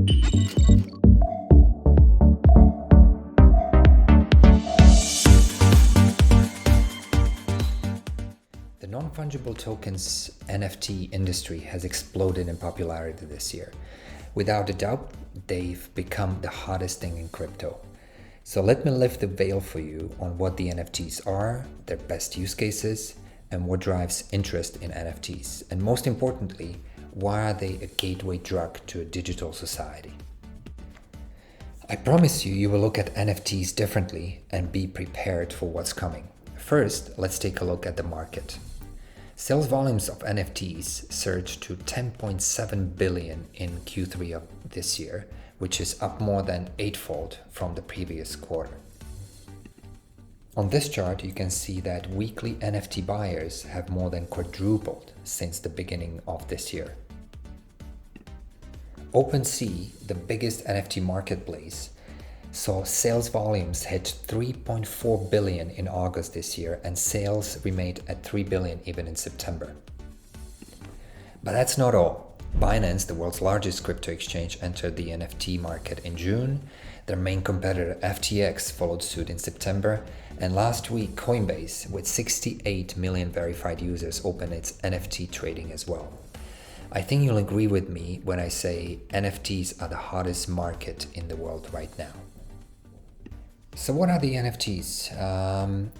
The non-fungible tokens NFT industry has exploded in popularity this year. Without a doubt, they've become the hottest thing in crypto. So let me lift the veil for you on what the NFTs are, their best use cases, and what drives interest in NFTs. And most importantly, why are they a gateway drug to a digital society? I promise you will look at NFTs differently and be prepared for what's coming. First, let's take a look at the market. Sales volumes of NFTs surged to 10.7 billion in Q3 of this year, which is up more than eightfold from the previous quarter. On this chart, you can see that weekly NFT buyers have more than quadrupled since the beginning of this year. OpenSea, the biggest NFT marketplace, saw sales volumes hit 3.4 billion in August this year, and sales remained at 3 billion even in September. But that's not all. Binance, the world's largest crypto exchange, entered the NFT market in June. Their main competitor FTX followed suit in September, and last week Coinbase, with 68 million verified users, opened its NFT trading as well. I think you'll agree with me when I say NFTs are the hottest market in the world right now. So what are the NFTs?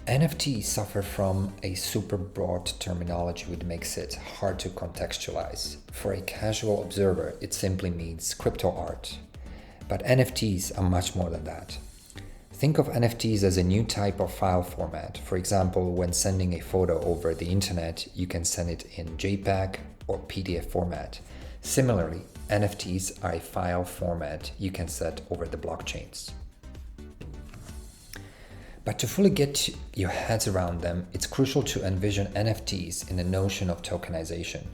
NFTs suffer from a super broad terminology which makes it hard to contextualize. For a casual observer, it simply means crypto art. But NFTs are much more than that. Think of NFTs as a new type of file format. For example, when sending a photo over the internet, you can send it in JPEG or PDF format. Similarly, NFTs are a file format you can set over the blockchains. But to fully get your heads around them, it's crucial to envision NFTs in the notion of tokenization.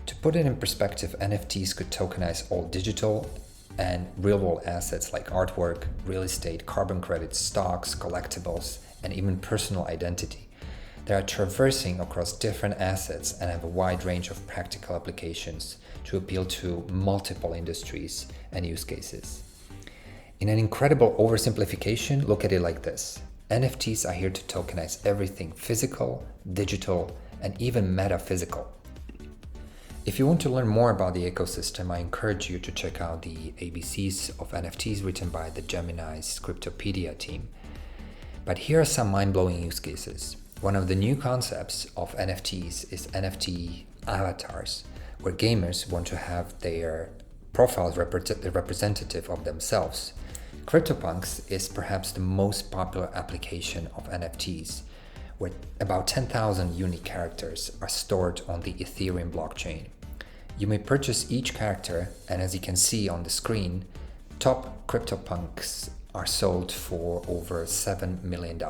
To put it in perspective, NFTs could tokenize all digital and real-world assets like artwork, real estate, carbon credits, stocks, collectibles, and even personal identity. They are traversing across different assets and have a wide range of practical applications to appeal to multiple industries and use cases. In an incredible oversimplification, look at it like this. NFTs are here to tokenize everything physical, digital, and even metaphysical. If you want to learn more about the ecosystem, I encourage you to check out the ABCs of NFTs written by the Gemini's Cryptopedia team. But here are some mind-blowing use cases. One of the new concepts of NFTs is NFT avatars, where gamers want to have their profiles representative of themselves. CryptoPunks is perhaps the most popular application of NFTs, where about 10,000 unique characters are stored on the Ethereum blockchain. You may purchase each character, and as you can see on the screen, top CryptoPunks are sold for over $7 million.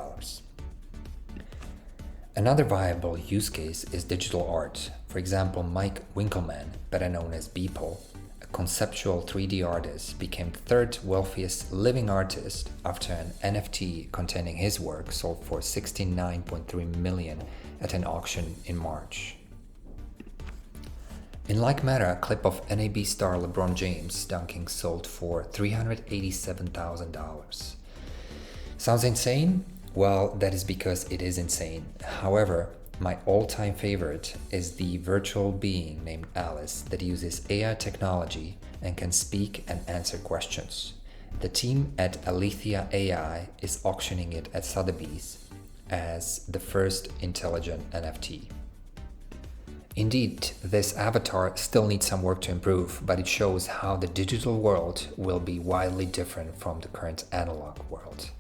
Another viable use case is digital art. For example, Mike Winkelmann, better known as Beeple, a conceptual 3D artist, became the third wealthiest living artist after an NFT containing his work sold for $69.3 million at an auction in March. In like manner, a clip of NAB star LeBron James dunking sold for $387,000. Sounds insane? Well, that is because it is insane. However, my all-time favorite is the virtual being named Alice that uses AI technology and can speak and answer questions. The team at Alethea AI is auctioning it at Sotheby's as the first intelligent NFT. Indeed, this avatar still needs some work to improve, but it shows how the digital world will be wildly different from the current analog world.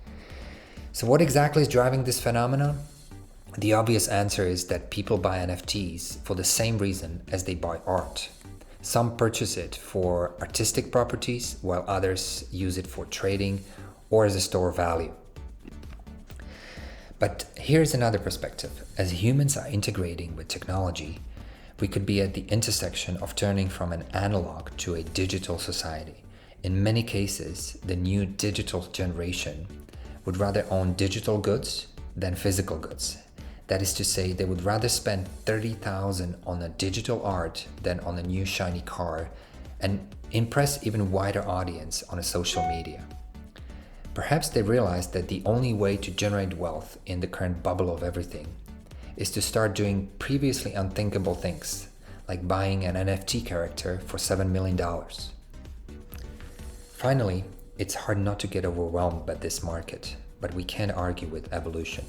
So what exactly is driving this phenomenon? The obvious answer is that people buy NFTs for the same reason as they buy art. Some purchase it for artistic properties, while others use it for trading or as a store of value. But here's another perspective. As humans are integrating with technology, we could be at the intersection of turning from an analog to a digital society. In many cases, the new digital generation would rather own digital goods than physical goods. That is to say, they would rather spend $30,000 on a digital art than on a new shiny car and impress even wider audience on a social media. Perhaps they realized that the only way to generate wealth in the current bubble of everything is to start doing previously unthinkable things, like buying an NFT character for $7 million. Finally, it's hard not to get overwhelmed by this market, but we can't argue with evolution.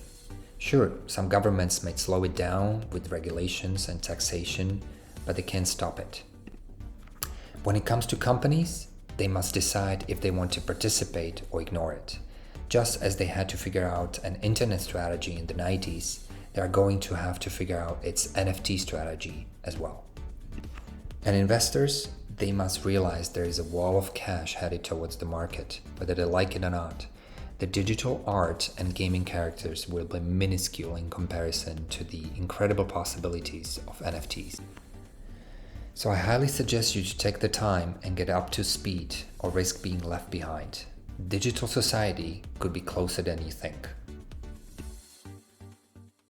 Sure, some governments might slow it down with regulations and taxation, but they can't stop it. When it comes to companies, they must decide if they want to participate or ignore it. Just as they had to figure out an internet strategy in the 90s, they are going to have to figure out its NFT strategy as well. And investors, they must realize there is a wall of cash headed towards the market, whether they like it or not. The digital art and gaming characters will be minuscule in comparison to the incredible possibilities of NFTs. So I highly suggest you to take the time and get up to speed or risk being left behind. Digital society could be closer than you think.